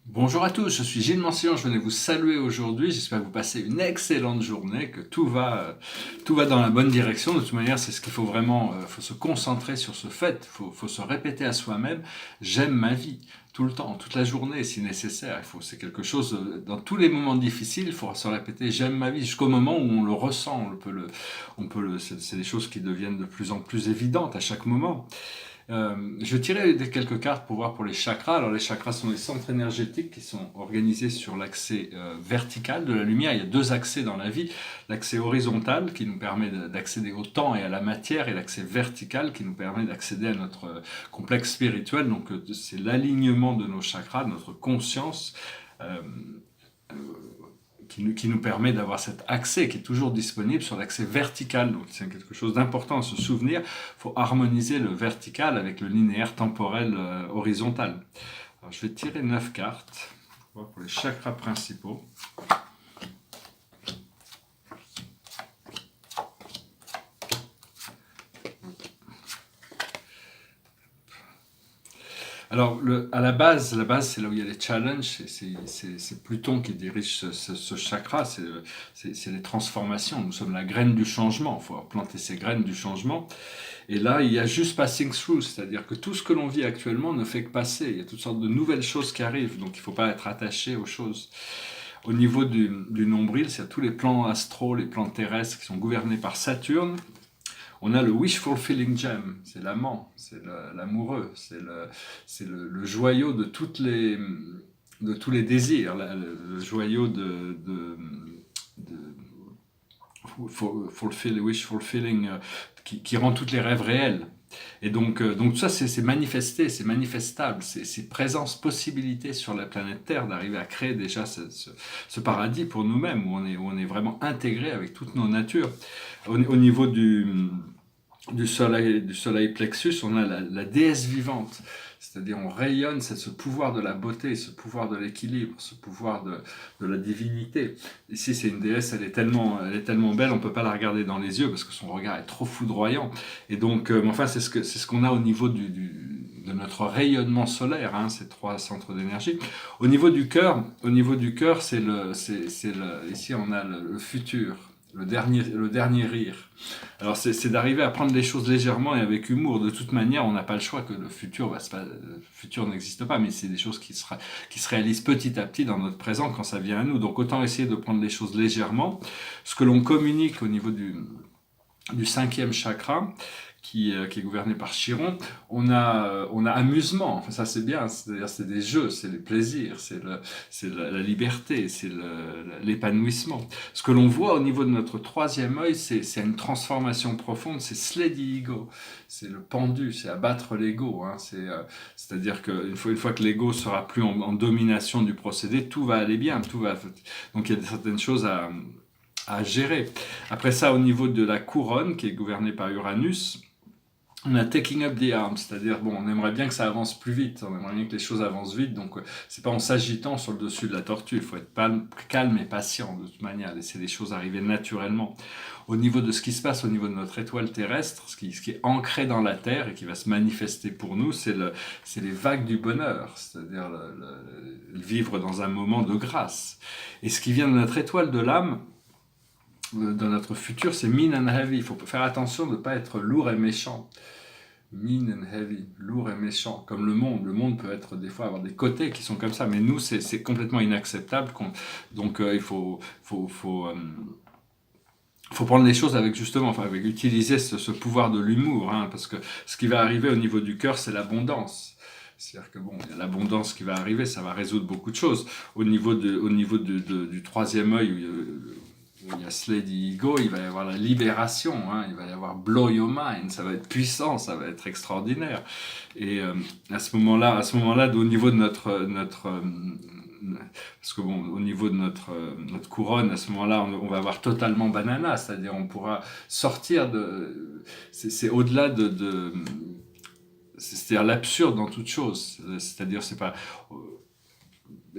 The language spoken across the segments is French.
Bonjour à tous, je suis Gilles Mancillon, je venais vous saluer aujourd'hui, j'espère que vous passez une excellente journée, que tout va dans la bonne direction. De toute manière, c'est ce qu'il faut vraiment, faut se concentrer sur ce fait, faut se répéter à soi-même, j'aime ma vie, tout le temps, toute la journée si nécessaire. C'est quelque chose, dans tous les moments difficiles, il faut se répéter j'aime ma vie, jusqu'au moment où on le ressent, c'est des choses qui deviennent de plus en plus évidentes à chaque moment. Je vais tirer quelques cartes pour voir pour les chakras. Alors les chakras sont des centres énergétiques qui sont organisés sur l'accès vertical de la lumière. Il y a deux accès dans la vie. L'accès horizontal qui nous permet d'accéder au temps et à la matière, et l'accès vertical qui nous permet d'accéder à notre complexe spirituel. Donc c'est l'alignement de nos chakras, de notre conscience. Euh, qui nous permet d'avoir cet accès qui est toujours disponible sur l'accès vertical. Donc c'est quelque chose d'important à se souvenir. Il faut harmoniser le vertical avec le linéaire temporel horizontal. Alors je vais tirer 9 cartes pour les chakras principaux. Alors, à la base, c'est là où il y a les challenges, c'est Pluton qui dirige ce chakra, c'est les transformations. Nous sommes la graine du changement, il faut planter ces graines du changement. Et là, il y a juste passing through, c'est-à-dire que tout ce que l'on vit actuellement ne fait que passer. Il y a toutes sortes de nouvelles choses qui arrivent, donc il ne faut pas être attaché aux choses. Au niveau du nombril, c'est tous les plans astraux, les plans terrestres qui sont gouvernés par Saturne. On a le wish fulfilling gem, c'est l'amant, c'est l'amoureux, c'est le joyau de de tous les désirs, le joyau de wish fulfilling qui rend tous les rêves réels. Et donc tout ça, c'est manifesté, c'est manifestable, c'est présence, possibilité sur la planète Terre d'arriver à créer déjà ce paradis pour nous-mêmes, où on est vraiment intégré avec toutes nos natures. Au niveau du soleil plexus, on a la déesse vivante, c'est-à-dire on rayonne, c'est ce pouvoir de la beauté, ce pouvoir de l'équilibre, ce pouvoir de la divinité. Ici, c'est une déesse, elle est tellement belle, on ne peut pas la regarder dans les yeux parce que son regard est trop foudroyant. Et donc, enfin, c'est ce qu'on a au niveau de notre rayonnement solaire, hein, ces trois centres d'énergie. Au niveau du cœur, ici on a le futur, le dernier rire. Alors c'est d'arriver à prendre les choses légèrement et avec humour. De toute manière, on n'a pas le choix que le futur, le futur n'existe pas, mais c'est des choses qui se réalisent petit à petit dans notre présent quand ça vient à nous. Donc autant essayer de prendre les choses légèrement. Ce que l'on communique au niveau du cinquième chakra, qui est gouverné par Chiron, on a amusement, enfin, ça c'est bien, c'est-à-dire c'est des jeux, c'est les plaisirs, c'est la liberté, c'est l'épanouissement. Ce que l'on voit au niveau de notre troisième œil, c'est une transformation profonde, c'est slay the ego, c'est le pendu, c'est abattre l'ego, hein, c'est-à-dire qu'une fois que l'ego sera plus en domination du procédé, tout va aller bien, donc il y a certaines choses à gérer. Après ça, au niveau de la couronne, qui est gouvernée par Uranus, on a taking up the arms, c'est-à-dire bon, on aimerait bien que ça avance plus vite, on aimerait bien que les choses avancent vite, donc c'est pas en s'agitant sur le dessus de la tortue, il faut être calme et patient de toute manière, laisser les choses arriver naturellement. Au niveau de ce qui se passe au niveau de notre étoile terrestre, ce qui est ancré dans la Terre et qui va se manifester pour nous, c'est les vagues du bonheur, c'est-à-dire vivre dans un moment de grâce. Et ce qui vient de notre étoile de l'âme, dans notre futur, c'est mean and heavy. Il faut faire attention de ne pas être lourd et méchant. Mean and heavy, lourd et méchant, comme le monde. Le monde peut être des fois avoir des côtés qui sont comme ça, mais nous, c'est complètement inacceptable. Donc, il faut prendre les choses avec justement, enfin, avec utiliser ce pouvoir de l'humour, hein, parce que ce qui va arriver au niveau du cœur, c'est l'abondance. C'est-à-dire que bon, il y a l'abondance qui va arriver, ça va résoudre beaucoup de choses. Au niveau du troisième œil, où il y a Slay the Ego, il va y avoir la libération, hein, il va y avoir Blow Your Mind, ça va être puissant, ça va être extraordinaire. Et à ce moment-là, au niveau de parce que bon, au niveau de notre couronne, à ce moment-là, on va avoir totalement banana, c'est-à-dire on pourra sortir c'est au-delà c'est-à-dire l'absurde dans toute chose, c'est-à-dire c'est pas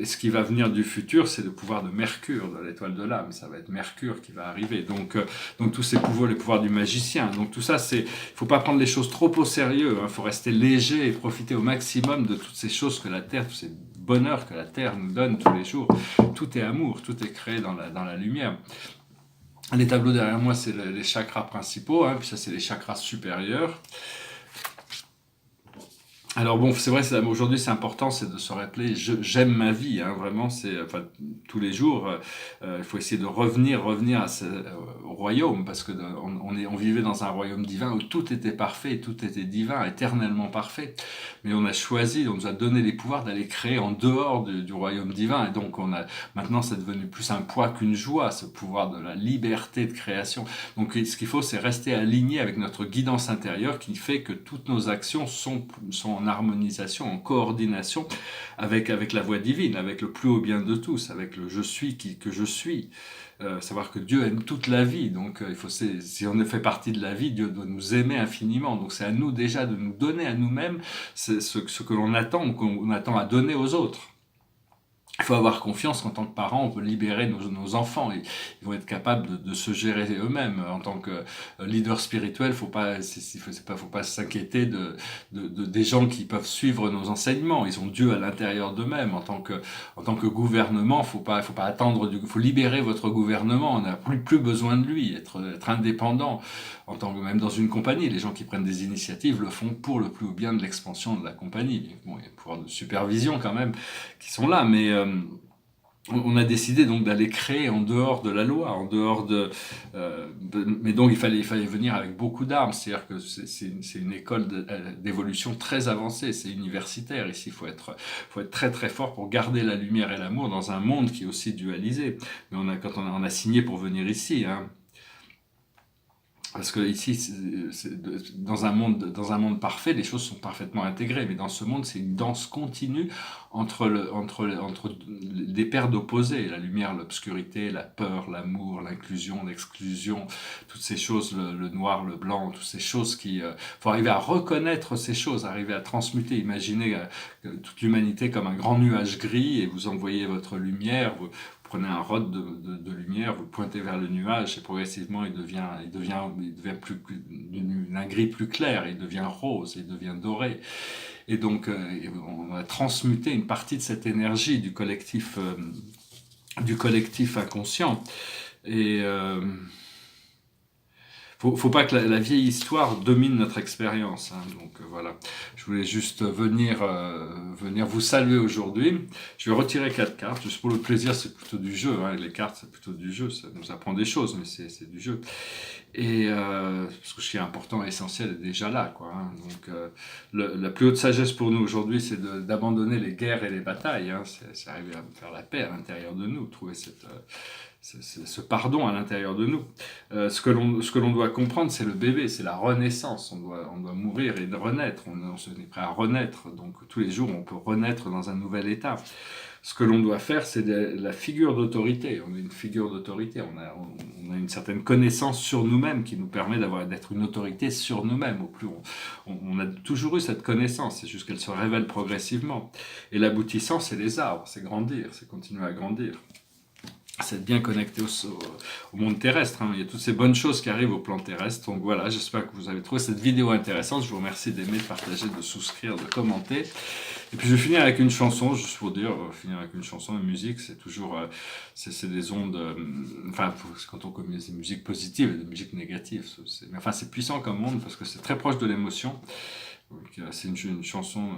et ce qui va venir du futur, c'est le pouvoir de Mercure, de l'étoile de l'âme. Ça va être Mercure qui va arriver. Donc tous ces pouvoirs, les pouvoirs du magicien. Donc tout ça, il faut pas prendre les choses trop au sérieux. Il faut rester léger et profiter au maximum de toutes ces choses que la Terre, tous ces bonheur que la Terre nous donne tous les jours. Tout est amour, tout est créé dans la lumière. Les tableaux derrière moi, c'est les chakras principaux, hein, puis ça, c'est les chakras supérieurs. Alors bon, c'est vrai, aujourd'hui c'est important, c'est de se rappeler, j'aime ma vie, hein, vraiment, enfin, tous les jours, il faut essayer de revenir au royaume, parce que on vivait dans un royaume divin où tout était parfait, tout était divin, éternellement parfait, mais on a choisi, on nous a donné les pouvoirs d'aller créer en dehors du royaume divin, et donc maintenant c'est devenu plus un poids qu'une joie, ce pouvoir de la liberté de création. Donc ce qu'il faut, c'est rester aligné avec notre guidance intérieure qui fait que toutes nos actions sont en harmonisation, en coordination avec la voie divine, avec le plus haut bien de tous, avec le je suis que je suis. Savoir que Dieu aime toute la vie, donc si on fait partie de la vie, Dieu doit nous aimer infiniment. Donc c'est à nous déjà de nous donner à nous-mêmes ce que l'on attend, ou qu'on attend à donner aux autres. Il faut avoir confiance qu'en tant que parents, on peut libérer nos enfants. Ils vont être capables de se gérer eux-mêmes. En tant que leader spirituel, faut pas s'inquiéter des gens qui peuvent suivre nos enseignements. Ils ont Dieu à l'intérieur d'eux-mêmes. En tant que gouvernement, faut pas attendre faut libérer votre gouvernement. On n'a plus besoin de lui. Être indépendant. Même dans une compagnie, les gens qui prennent des initiatives le font pour le plus bien de l'expansion de la compagnie. Bon, il y a des pouvoirs de supervision quand même qui sont là, mais on a décidé donc d'aller créer en dehors de la loi, en dehors mais donc il fallait venir avec beaucoup d'armes, c'est-à-dire que c'est une école d'évolution très avancée, c'est universitaire ici, il faut être très très fort pour garder la lumière et l'amour dans un monde qui est aussi dualisé. Mais quand on a signé pour venir ici, hein, parce que ici, dans un monde parfait, les choses sont parfaitement intégrées, mais dans ce monde, c'est une danse continue entre des paires d'opposés, la lumière, l'obscurité, la peur, l'amour, l'inclusion, l'exclusion, toutes ces choses, le noir, le blanc, toutes ces choses faut arriver à reconnaître ces choses, arriver à transmuter, imaginez toute l'humanité comme un grand nuage gris, et vous envoyez votre lumière, vous prenez un rod de lumière, vous le pointez vers le nuage, et progressivement il devient d'un gris plus clair, il devient rose, il devient doré. Et donc on a transmuté une partie de cette énergie du collectif inconscient. Et faut pas que la vieille histoire domine notre expérience, hein. Donc voilà, je voulais juste venir vous saluer aujourd'hui. Je vais retirer 4 cartes, juste pour le plaisir, c'est plutôt du jeu, hein. Les cartes c'est plutôt du jeu, ça nous apprend des choses, mais c'est du jeu. Et parce que ce qui est important et essentiel est déjà là, quoi, hein. Donc la plus haute sagesse pour nous aujourd'hui, c'est d'abandonner les guerres et les batailles, hein. C'est arriver à faire la paix à l'intérieur de nous, trouver ce pardon à l'intérieur de nous. Ce que l'on doit comprendre, c'est le bébé, c'est la renaissance. On doit mourir et renaître. On est prêt à renaître. Donc tous les jours, on peut renaître dans un nouvel état. Ce que l'on doit faire, c'est la figure d'autorité. On est une figure d'autorité. On a une certaine connaissance sur nous-mêmes qui nous permet d'être une autorité sur nous-mêmes. Au plus on a toujours eu cette connaissance. C'est juste qu'elle se révèle progressivement. Et l'aboutissant, c'est les arbres, c'est grandir, c'est continuer à grandir. C'est être bien connecté au monde terrestre, hein. Il y a toutes ces bonnes choses qui arrivent au plan terrestre. Donc voilà, j'espère que vous avez trouvé cette vidéo intéressante. Je vous remercie d'aimer, de partager, de souscrire, de commenter. Et puis je vais finir avec une chanson, juste pour dire, finir avec une chanson, une musique, c'est toujours, c'est des ondes, enfin, quand on connaît des musiques positives et des musiques négatives, c'est puissant comme monde parce que c'est très proche de l'émotion. Donc c'est une chanson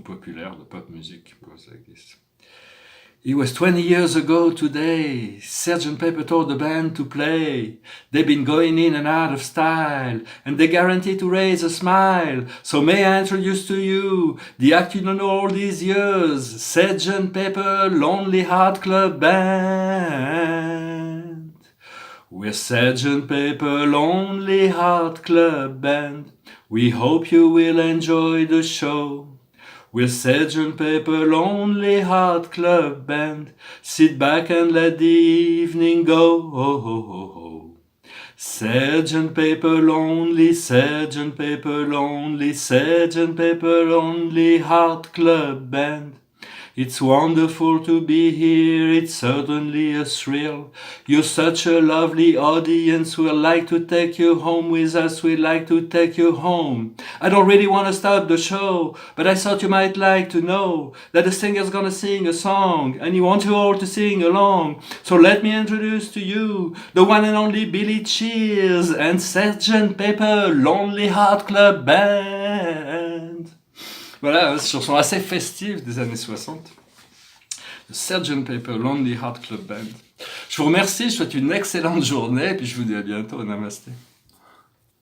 populaire de pop music. It was 20 years ago today, Sgt. Pepper told the band to play. They've been going in and out of style, and they guarantee to raise a smile. So may I introduce to you the act you know all these years, Sgt. Pepper Lonely Heart Club Band. We're Sgt. Pepper Lonely Heart Club Band. We hope you will enjoy the show. We're Sgt. Pepper Lonely Heart Club Band. Sit back and let the evening go. Oh, oh, oh, oh. Sgt. Pepper Lonely, Sgt. Pepper Lonely, Sgt. Pepper Lonely Heart Club Band. It's wonderful to be here, it's certainly a thrill. You're such a lovely audience, we'd like to take you home with us, we'd like to take you home. I don't really want to start the show, but I thought you might like to know that the singer's gonna sing a song, and he wants you all to sing along. So let me introduce to you the one and only Billy Cheers and Sgt. Pepper Lonely Heart Club Band. Voilà, une chanson assez festive des années 60. The Sgt. Pepper Lonely Heart Club Band. Je vous remercie, je vous souhaite une excellente journée et puis je vous dis à bientôt. Namasté.